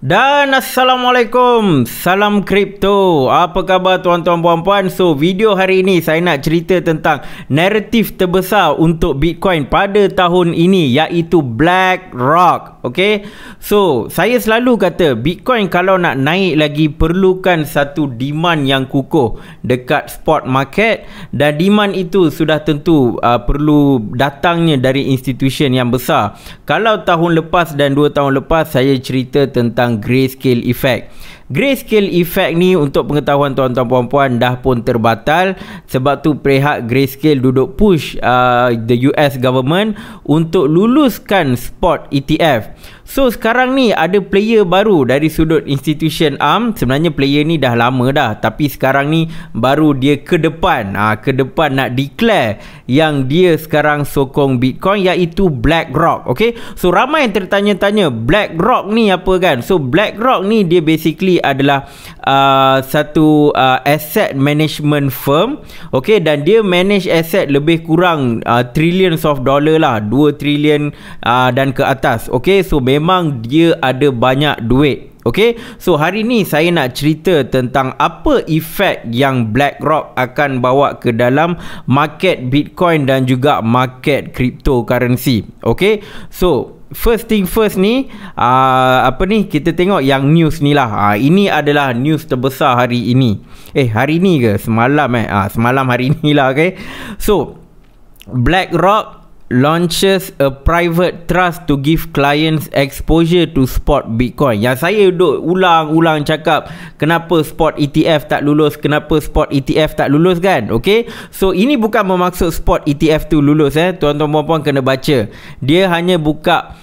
Dan Assalamualaikum, salam kripto. Apa khabar tuan-tuan puan-puan? So video hari ini saya nak cerita tentang naratif terbesar untuk Bitcoin pada tahun ini, iaitu BlackRock. Okay, so saya selalu kata Bitcoin kalau nak naik lagi perlukan satu demand yang kukuh dekat spot market, dan demand itu sudah tentu perlu datangnya dari institution yang besar. Kalau tahun lepas dan 2 tahun lepas saya cerita tentang Grayscale Effect. Grayscale Effect ni untuk pengetahuan tuan-tuan puan-puan dah pun terbatal, sebab tu pihak Grayscale duduk push the US government untuk luluskan spot ETF. So sekarang ni ada player baru dari sudut institution ARM. Sebenarnya player ni dah lama dah, tapi sekarang ni baru dia ke depan nak declare yang dia sekarang sokong Bitcoin, iaitu BlackRock. Okay, so ramai yang tertanya-tanya BlackRock ni apa kan. So BlackRock ni dia basically adalah satu asset management firm. Okay, dan dia manage asset lebih kurang trillions of dollar lah, 2 trillion dan ke atas. Okay, so memang dia ada banyak duit. Okay, so hari ni saya nak cerita tentang apa efek yang BlackRock akan bawa ke dalam market Bitcoin dan juga market cryptocurrency. Okay, so first thing first ni, kita tengok yang news ni lah. Ini adalah news terbesar hari ini. Hari ni ke? Semalam semalam hari ni lah. Okay, so BlackRock launches a private trust to give clients exposure to spot Bitcoin. Yang saya duk ulang-ulang cakap, kenapa spot ETF tak lulus, kenapa spot ETF tak lulus kan. Okay, so ini bukan bermaksud spot ETF tu lulus. Tuan-tuan puan-puan kena baca. Dia hanya buka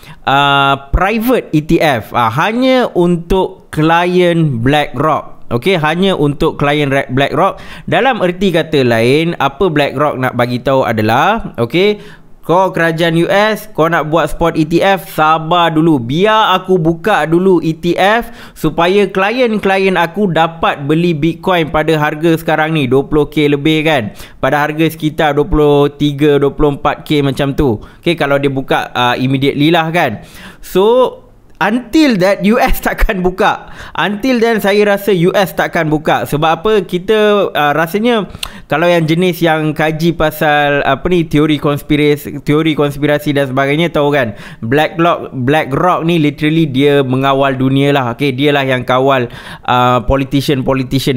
private ETF, hanya untuk klien BlackRock. Okey, hanya untuk klien BlackRock. Dalam erti kata lain, apa BlackRock nak bagi tahu adalah, okey, kau kerajaan US, kau nak buat spot ETF, sabar dulu. Biar aku buka dulu ETF supaya klien-klien aku dapat beli Bitcoin pada harga sekarang ni 20k lebih kan. Pada harga sekitar 23, 24k macam tu. Okay, kalau dia buka immediately lah kan. So until that US takkan buka. Until then saya rasa US takkan buka. Sebab apa? Kita rasanya kalau yang jenis yang kaji pasal teori konspirasi dan sebagainya tahu kan, BlackRock ni literally dia mengawal dunia lah. Okay, dia lah yang kawal politician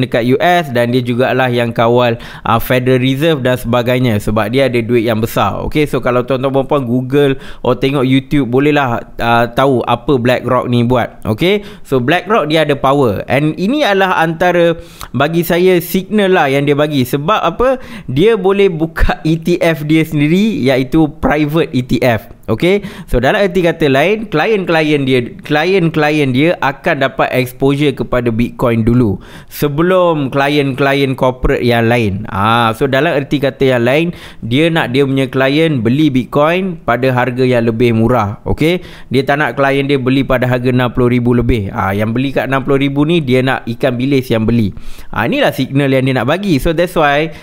dekat US, dan dia jugalah yang kawal Federal Reserve dan sebagainya, sebab dia ada duit yang besar. Okay, so kalau tuan-tuan puan Google atau tengok YouTube, bolehlah tahu apa BlackRock ni buat. Okay, so BlackRock dia ada power, and ini adalah antara bagi saya signal lah yang dia bagi. Sebab apa? Dia boleh buka ETF dia sendiri, iaitu private ETF. Okay, so dalam erti kata lain, klien-klien dia akan dapat exposure kepada Bitcoin dulu sebelum klien-klien corporate yang lain. So dalam erti kata yang lain, dia nak dia punya klien beli Bitcoin pada harga yang lebih murah. Okay, dia tak nak klien dia beli pada harga 60,000 lebih. Yang beli kat 60,000 ni dia nak ikan bilis yang beli. Inilah signal yang dia nak bagi. So that's why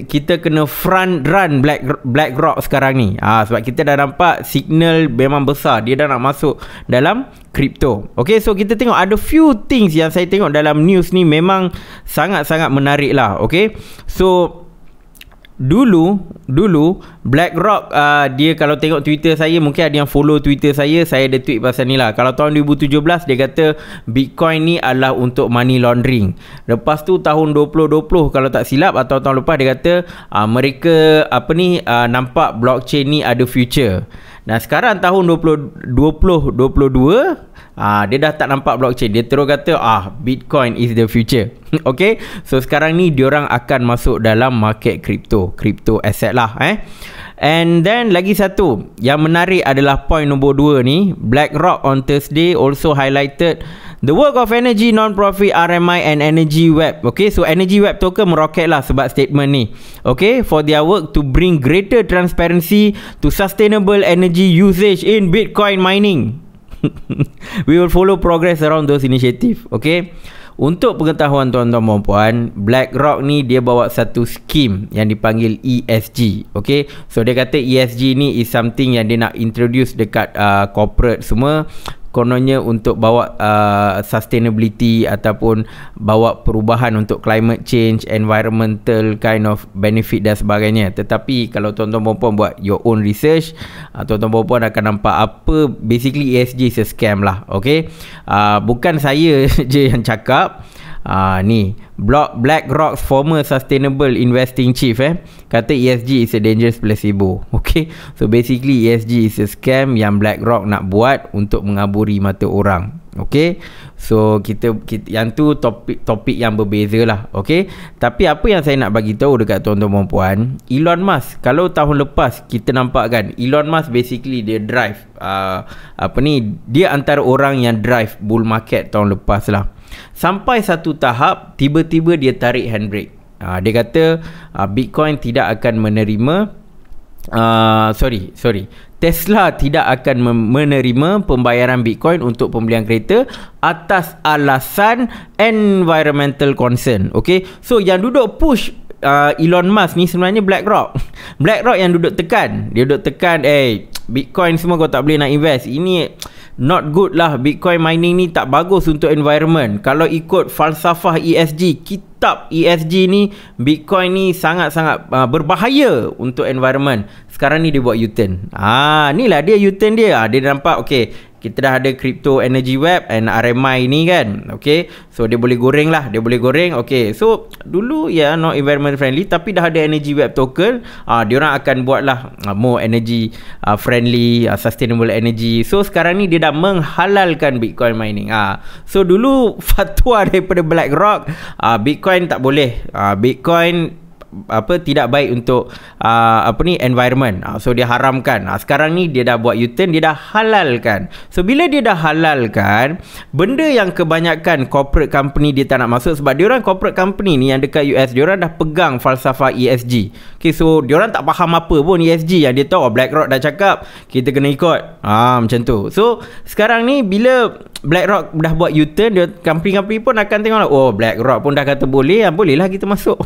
kita kena front run BlackRock sekarang ni. Sebab kita dah nampak signal memang besar, dia dah nak masuk dalam kripto. Okay, so kita tengok ada few things yang saya tengok dalam news ni memang sangat-sangat menarik lah. Okay, so Dulu BlackRock, dia kalau tengok Twitter saya, mungkin ada yang follow Twitter saya ada tweet pasal ni lah. Kalau tahun 2017 dia kata Bitcoin ni adalah untuk money laundering. Lepas tu tahun 2020 kalau tak silap, atau tahun lepas, dia kata mereka nampak blockchain ni ada future. Nah, sekarang tahun 2022 dia dah tak nampak blockchain. Dia terus kata Bitcoin is the future. Okay, so sekarang ni diorang akan masuk dalam market crypto asset lah. And then lagi satu yang menarik adalah point nombor 2 ni. BlackRock on Thursday also highlighted the work of energy non-profit RMI and Energy Web. Okay, so Energy Web token meroket lah sebab statement ni. Okay, for their work to bring greater transparency to sustainable energy usage in Bitcoin mining. We will follow progress around those initiative. Okay, untuk pengetahuan tuan-tuan puan, BlackRock ni dia bawa satu skim yang dipanggil ESG. Okay, so dia kata ESG ni is something yang dia nak introduce dekat corporate semua kononnya untuk bawa sustainability ataupun bawa perubahan untuk climate change, environmental kind of benefit dan sebagainya. Tetapi kalau tuan-tuan perempuan buat your own research, tuan-tuan perempuan akan nampak apa basically ESG is a scam lah. Okay, bukan saya je yang cakap. Ni BlackRock's former sustainable investing chief kata ESG is a dangerous placebo. Okay, so basically ESG is a scam yang BlackRock nak buat untuk mengaburi mata orang. Okay, so kita yang tu topik yang berbeza lah. Okay, tapi apa yang saya nak bagi tahu dekat tuan-tuan perempuan, Elon Musk, kalau tahun lepas kita nampak kan, Elon Musk basically dia drive dia antara orang yang drive bull market tahun lepas lah. Sampai satu tahap tiba-tiba dia tarik handbrake. Dia kata Bitcoin tidak akan menerima Tesla tidak akan menerima pembayaran Bitcoin untuk pembelian kereta atas alasan environmental concern. Okay, so yang duduk push Elon Musk ni sebenarnya BlackRock. BlackRock yang duduk tekan. Dia duduk tekan, Bitcoin semua kau tak boleh nak invest. Ini not good lah. Bitcoin mining ni tak bagus untuk environment. Kalau ikut falsafah ESG, kitab ESG ni, Bitcoin ni sangat-sangat berbahaya untuk environment. Sekarang ni dia buat U-turn. Inilah dia U-turn dia. Dia nampak, okay, kita dah ada Crypto Energy Web and RMI ni kan. Okay, so dia boleh goreng lah. Dia boleh goreng. Okay, so dulu not environment friendly, tapi dah ada Energy Web token. Diorang akan buat lah more energy friendly, sustainable energy. So sekarang ni dia dah menghalalkan Bitcoin mining. So dulu fatwa daripada BlackRock, Bitcoin tak boleh. Bitcoin tidak baik untuk environment. So dia haramkan. Sekarang ni dia dah buat U-turn, dia dah halalkan. So bila dia dah halalkan, benda yang kebanyakan corporate company dia tak nak masuk, sebab diorang corporate company ni yang dekat US, diorang dah pegang falsafah ESG. Okay, so diorang tak faham apa pun ESG. Yang dia tahu BlackRock dah cakap, kita kena ikut. Macam tu. So sekarang ni bila BlackRock dah buat U-turn, company-company pun akan tengok lah, BlackRock pun dah kata boleh, bolehlah kita masuk.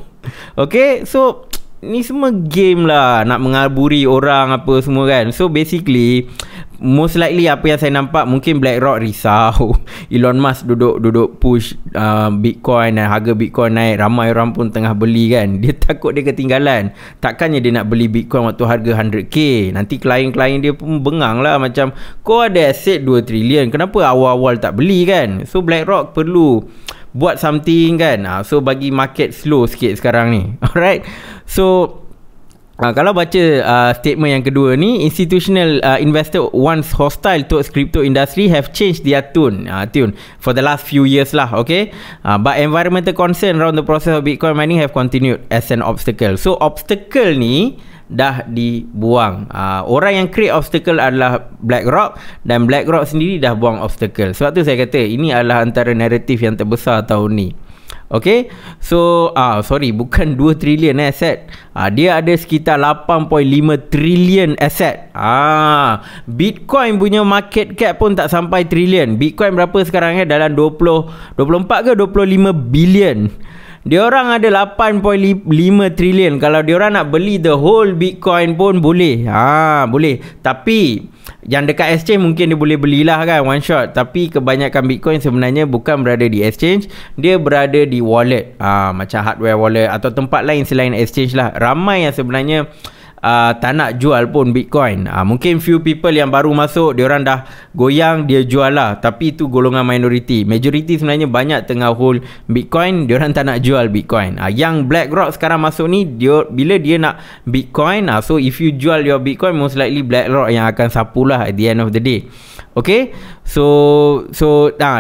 Okay, so ni semua game lah, nak mengaburi orang apa semua kan. So basically most likely apa yang saya nampak, mungkin BlackRock risau Elon Musk duduk push Bitcoin dan harga Bitcoin naik, ramai orang pun tengah beli kan. Dia takut dia ketinggalan. Takkannya dia nak beli Bitcoin waktu harga 100k. Nanti klien-klien dia pun bengang lah, macam kau ada aset 2 trilion, kenapa awal-awal tak beli kan. So BlackRock perlu buat something kan. So bagi market slow sikit sekarang ni. Alright, so kalau baca statement yang kedua ni, institutional investor once hostile towards crypto industry have changed their tune for the last few years lah. Okay, but environmental concern around the process of Bitcoin mining have continued as an obstacle. So obstacle ni dah dibuang. Orang yang create obstacle adalah BlackRock, dan BlackRock sendiri dah buang obstacle. Sebab tu saya kata ini adalah antara naratif yang terbesar tahun ni. Okay, so bukan 2 trilion aset. Dia ada sekitar 8.5 trilion aset. Bitcoin punya market cap pun tak sampai trilion. Bitcoin berapa sekarang dalam 24 ke 25 bilion. Diorang ada 8.5 trilion. Kalau diorang nak beli the whole Bitcoin pun boleh. Boleh. Tapi yang dekat exchange mungkin dia boleh belilah kan, one shot. Tapi kebanyakan Bitcoin sebenarnya bukan berada di exchange, dia berada di wallet. Macam hardware wallet atau tempat lain selain exchange lah. Ramai yang sebenarnya tak nak jual pun Bitcoin. Mungkin few people yang baru masuk, diorang dah goyang, dia jual lah. Tapi itu golongan minority. Majority sebenarnya banyak tengah hold Bitcoin, diorang tak nak jual Bitcoin. Yang BlackRock sekarang masuk ni, bila dia nak Bitcoin, so if you jual your Bitcoin, most likely BlackRock yang akan sapu lah at the end of the day. Okay, so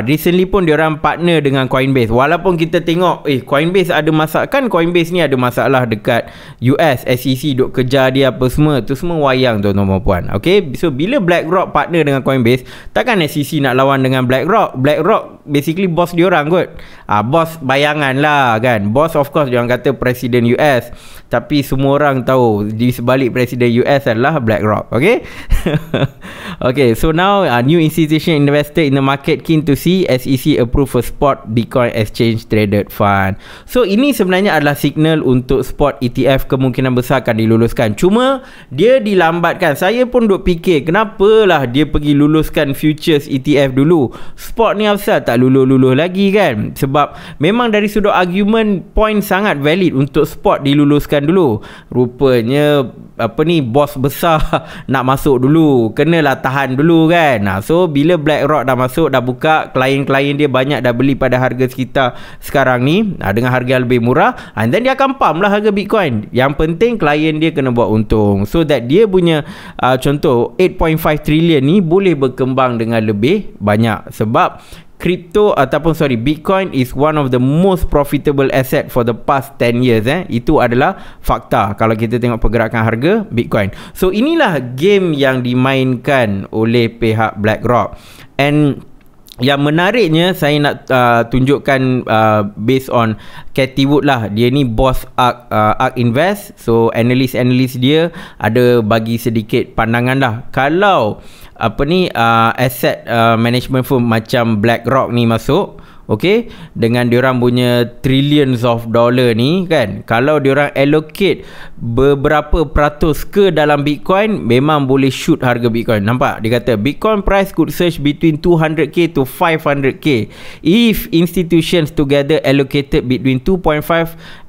recently pun diorang partner dengan Coinbase. Walaupun kita tengok Coinbase ada masalah kan, Coinbase ni ada masalah dekat US, SEC duk kejar dia apa semua. Tu semua wayang tuan-tuan dan puan. Okay, so bila BlackRock partner dengan Coinbase, takkan SEC nak lawan dengan BlackRock. BlackRock basically bos diorang kot. Bos bayangan lah kan. Bos of course diorang kata Presiden US, tapi semua orang tahu di sebalik Presiden US adalah BlackRock. Okay. Okay, so now new institutional investor in the market keen to see SEC approve a spot Bitcoin exchange traded fund. So ini sebenarnya adalah signal untuk spot ETF kemungkinan besar akan diluluskan. Cuma dia dilambatkan. Saya pun duk fikir kenapalah dia pergi luluskan futures ETF dulu. Spot ni asal tak lulus-lulus lagi kan. Sebab memang dari sudut argument point sangat valid untuk spot diluluskan dulu. Rupanya bos besar nak masuk dulu, kenalah tahan dulu kan. So bila BlackRock dah masuk, dah buka, klien-klien dia banyak dah beli pada harga sekitar sekarang ni dengan harga lebih murah, and then dia akan pump lah harga Bitcoin. Yang penting klien dia kena buat untung, so that dia punya contoh 8.5 trilion ni boleh berkembang dengan lebih banyak. Sebab Bitcoin is one of the most profitable asset for the past 10 years. Itu adalah fakta kalau kita tengok pergerakan harga Bitcoin. So inilah game yang dimainkan oleh pihak BlackRock. And yang menariknya, saya nak tunjukkan based on Cathie Wood lah. Dia ni bos ARK Invest. So analis dia ada bagi sedikit pandangan lah. Kalau asset management firm macam BlackRock ni masuk, okay, dengan diorang punya trillions of dollar ni kan, kalau diorang allocate beberapa peratus ke dalam Bitcoin, memang boleh shoot harga Bitcoin. Nampak dia kata Bitcoin price could surge between 200k to 500k if institutions together allocated between 2.5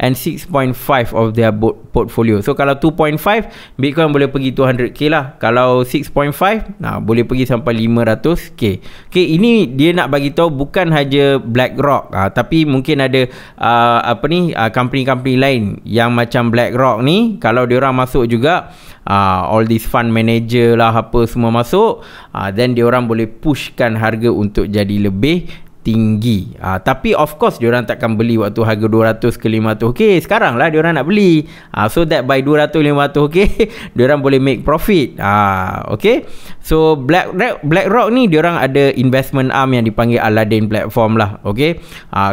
and 6.5 of their portfolio. So kalau 2.5, Bitcoin boleh pergi 200k lah. Kalau 6.5, boleh pergi sampai 500k. Okay, ini dia nak bagi tahu bukan saja BlackRock, tapi mungkin ada company-company lain yang macam BlackRock ni, kalau diorang masuk juga, all these fund manager lah apa semua masuk, then diorang boleh pushkan harga untuk jadi lebih tinggi. Tapi of course diorang takkan beli waktu harga 200 ke 500k. Sekarang lah diorang nak beli, so that by 200-500k diorang boleh make profit. Okay, so BlackRock ni diorang ada investment arm yang dipanggil Aladdin platform lah. Okay,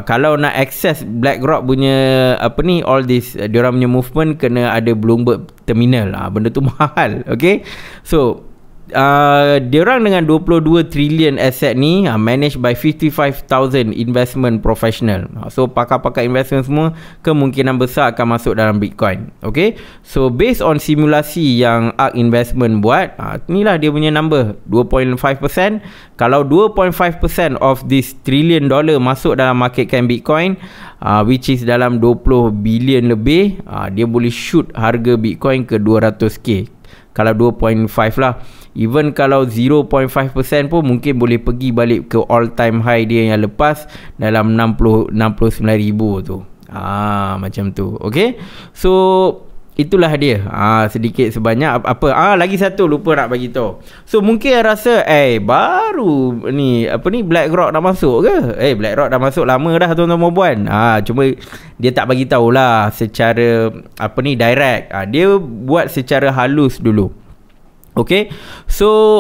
kalau nak access BlackRock punya all this diorang punya movement, kena ada Bloomberg terminal. Benda tu mahal. Okay, so diorang dengan 22 trillion asset ni managed by 55,000 investment professional. So pakar-pakar investment semua kemungkinan besar akan masuk dalam Bitcoin. Okay, so based on simulasi yang ARK Investment buat, inilah dia punya number 2.5%. Kalau 2.5% of this trillion dollar masuk dalam market cap Bitcoin, which is dalam 20 billion lebih, dia boleh shoot harga Bitcoin ke 200k. Kalau 2.5 lah. Even kalau 0.5% pun mungkin boleh pergi balik ke all time high dia yang lepas dalam 69,000 tu. Macam tu. Okay, so itulah dia. Sedikit sebanyak lagi satu lupa nak bagi tahu. So mungkin rasa baru ni BlackRock dah masuk ke? BlackRock dah masuk lama dah tuan-tuan dan puan. Cuma dia tak bagi tahulah secara direct. Dia buat secara halus dulu. Okay, so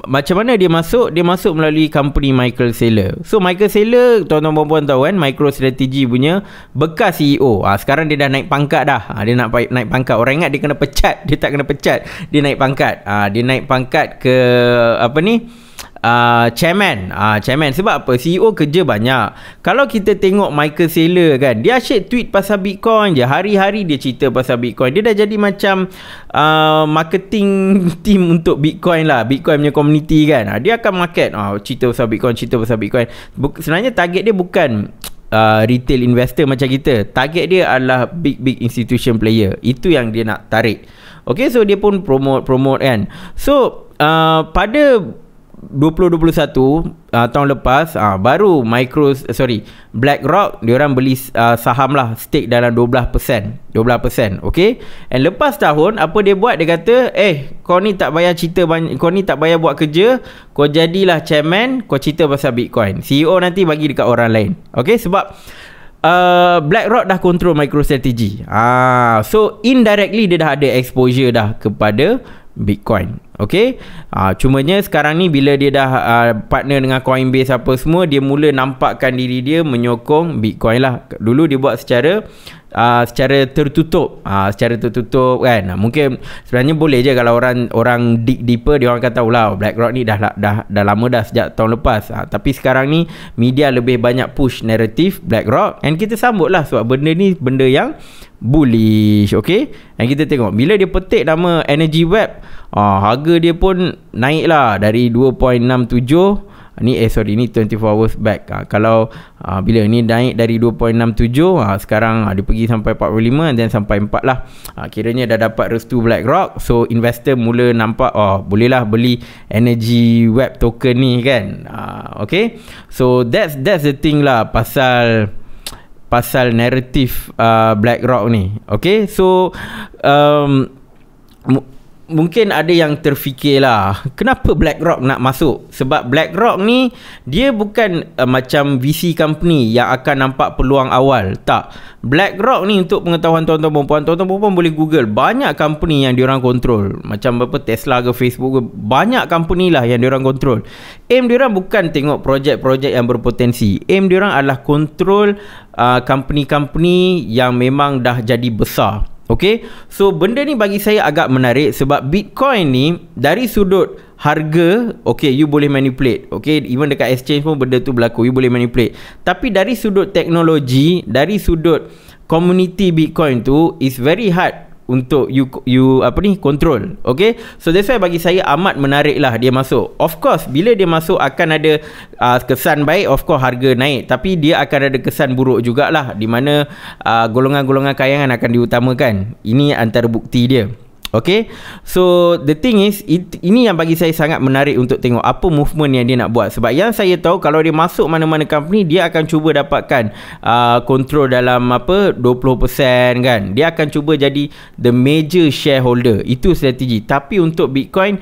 macam mana dia masuk? Dia masuk melalui company Michael Saylor. So Michael Saylor, tuan-tuan dan puan tahu kan, MicroStrategy punya bekas CEO. Sekarang dia dah naik pangkat dah. Dia nak naik pangkat. Orang ingat dia kena pecat. Dia tak kena pecat. Dia naik pangkat. Dia naik pangkat ke chairman. Sebab apa? CEO kerja banyak. Kalau kita tengok Michael Saylor kan, dia asyik tweet pasal Bitcoin je. Hari-hari dia cerita pasal Bitcoin. Dia dah jadi macam marketing team untuk Bitcoin lah. Bitcoin punya community kan. Dia akan market cerita pasal Bitcoin. Sebenarnya target dia bukan retail investor macam kita. Target dia adalah big institution player. Itu yang dia nak tarik. Okay, so dia pun promote kan. So pada 2021 tahun lepas baru BlackRock diorang beli saham lah, stake dalam 12%. Okay, and lepas tahun apa dia buat? Dia kata kau ni tak payah cerita banyak, kau ni tak payah buat kerja, kau jadilah chairman, kau cerita pasal Bitcoin. CEO nanti bagi dekat orang lain. Okay, sebab BlackRock dah control MicroStrategy. So indirectly dia dah ada exposure dah kepada Bitcoin. Okay, cumanya sekarang ni bila dia dah partner dengan Coinbase apa semua, dia mula nampakkan diri dia menyokong Bitcoin lah. Dulu dia buat secara tertutup, kan. Mungkin sebenarnya boleh je kalau orang dig deeper, dia orang akan tahu lah BlackRock ni dah lama dah, sejak tahun lepas. Tapi sekarang ni media lebih banyak push naratif BlackRock, and kita sambut lah sebab benda ni benda yang bullish. Okay, dan kita tengok bila dia petik nama Energy Web, harga dia pun naik lah dari 2.67 ni ni 24 hours back. Kalau bila ni naik dari 2.67, sekarang dia pergi sampai 45 dan sampai 4 lah. Kiranya dah dapat restu BlackRock. So investor mula nampak bolehlah beli Energy Web token ni kan. Okay, so that's the thing lah pasal narrative BlackRock ni. Okay, so mungkin ada yang terfikir lah, kenapa BlackRock nak masuk? Sebab BlackRock ni dia bukan macam VC company yang akan nampak peluang awal. Tak. BlackRock ni, untuk pengetahuan tuan-tuan perempuan boleh google, banyak company yang diorang kontrol. Macam Tesla ke Facebook ke, banyak company lah yang diorang kontrol. Aim diorang bukan tengok projek-projek yang berpotensi. Aim diorang adalah kontrol company-company yang memang dah jadi besar. Okay, so benda ni bagi saya agak menarik sebab Bitcoin ni dari sudut harga, okay, you boleh manipulate. Okay, even dekat exchange pun benda tu berlaku, you boleh manipulate. Tapi dari sudut teknologi, dari sudut community Bitcoin tu, is very hard untuk you control. Okay, so that's why bagi saya amat menarik lah dia masuk. Of course bila dia masuk akan ada kesan baik, of course harga naik, tapi dia akan ada kesan buruk jugalah, di mana golongan-golongan kayangan akan diutamakan. Ini antara bukti dia. Okay, so the thing is, ini yang bagi saya sangat menarik untuk tengok apa movement yang dia nak buat. Sebab yang saya tahu, kalau dia masuk mana-mana company, dia akan cuba dapatkan control dalam 20% kan. Dia akan cuba jadi the major shareholder. Itu strategi. Tapi untuk Bitcoin,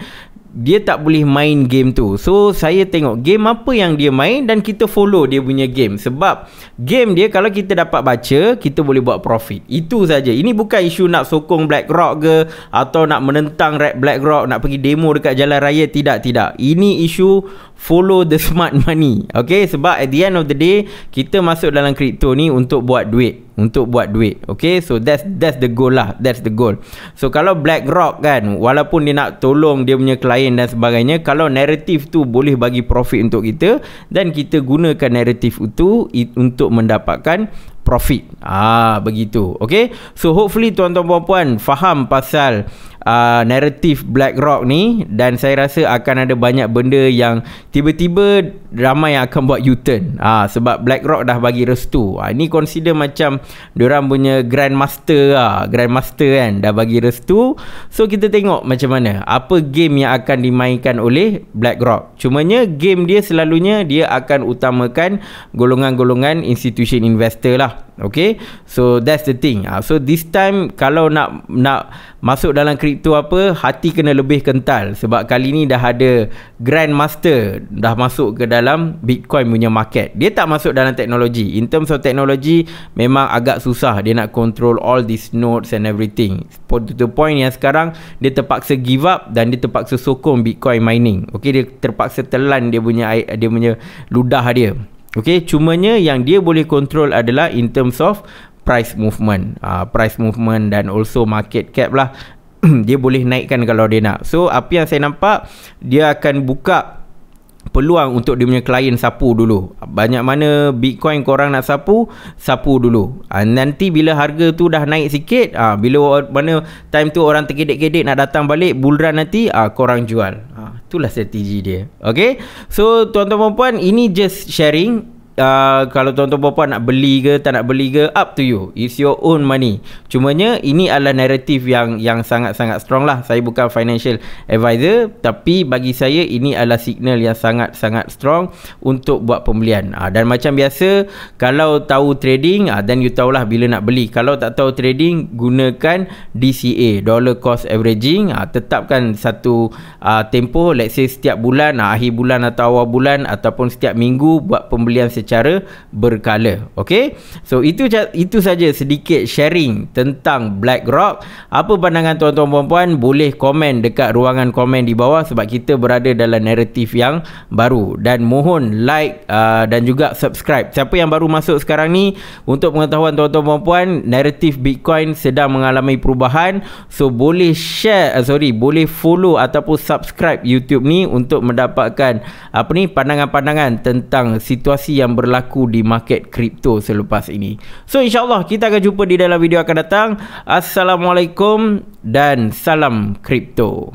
dia tak boleh main game tu. So saya tengok game apa yang dia main dan kita follow dia punya game. Sebab game dia, kalau kita dapat baca, kita boleh buat profit. Itu saja. Ini bukan isu nak sokong BlackRock ke, atau nak menentang BlackRock, nak pergi demo dekat jalan raya. Tidak. Ini isu follow the smart money. Okay, sebab at the end of the day, kita masuk dalam kripto ni untuk buat duit. Okay, so that's the goal lah. That's the goal. So kalau BlackRock kan, walaupun dia nak tolong dia punya klien dan sebagainya, kalau naratif tu boleh bagi profit untuk kita, dan kita gunakan naratif itu untuk mendapatkan profit. Begitu. Okay, so hopefully tuan-tuan puan-puan faham pasal naratif BlackRock ni, dan saya rasa akan ada banyak benda yang tiba-tiba ramai yang akan buat U-turn. Sebab BlackRock dah bagi restu. Ini consider macam diorang punya Grandmaster kan, dah bagi restu. So kita tengok macam mana, apa game yang akan dimainkan oleh BlackRock. Cumanya game dia selalunya dia akan utamakan golongan-golongan institution investor lah. Okay, so that's the thing. So this time kalau nak masuk dalam kripto hati kena lebih kental, sebab kali ni dah ada Grandmaster dah masuk ke dalam Bitcoin punya market. Dia tak masuk dalam teknologi. In terms of teknologi, memang agak susah dia nak control all these nodes and everything. To the point yang sekarang dia terpaksa give up dan dia terpaksa sokong Bitcoin mining. Okay, dia terpaksa telan dia punya ludah dia. Okay, cumanya yang dia boleh control adalah in terms of price movement dan also market cap lah. Dia boleh naikkan kalau dia nak. So apa yang saya nampak, dia akan buka peluang untuk dia punya klien sapu dulu. Banyak mana Bitcoin korang nak sapu dulu. Nanti bila harga tu dah naik sikit, bila mana time tu orang terkedek-kedek nak datang balik bull run nanti, korang jual. Itulah strategi dia. Okay, so tuan-tuan puan-puan, ini just sharing. Kalau tuan-tuan puan-puan nak beli ke tak nak beli ke, up to you. It's your own money. Cumanya ini adalah naratif yang sangat-sangat strong lah. Saya bukan financial advisor, tapi bagi saya ini adalah signal yang sangat-sangat strong untuk buat pembelian. Dan macam biasa, kalau tahu trading, then you tahulah bila nak beli. Kalau tak tahu trading, gunakan DCA, dollar cost averaging. Tetapkan satu tempoh, let's say setiap bulan, akhir bulan atau awal bulan, ataupun setiap minggu buat pembelian secara berkala. Okay, so itu saja sedikit sharing tentang BlackRock. Apa pandangan tuan-tuan puan-puan? Boleh komen dekat ruangan komen di bawah, sebab kita berada dalam naratif yang baru. Dan mohon like dan juga subscribe. Siapa yang baru masuk sekarang ni, untuk pengetahuan tuan-tuan puan-puan, naratif Bitcoin sedang mengalami perubahan. So boleh boleh follow ataupun subscribe YouTube ni untuk mendapatkan pandangan-pandangan tentang situasi yang akan berlaku di market kripto selepas ini. So insyaAllah kita akan jumpa di dalam video akan datang. Assalamualaikum dan salam kripto.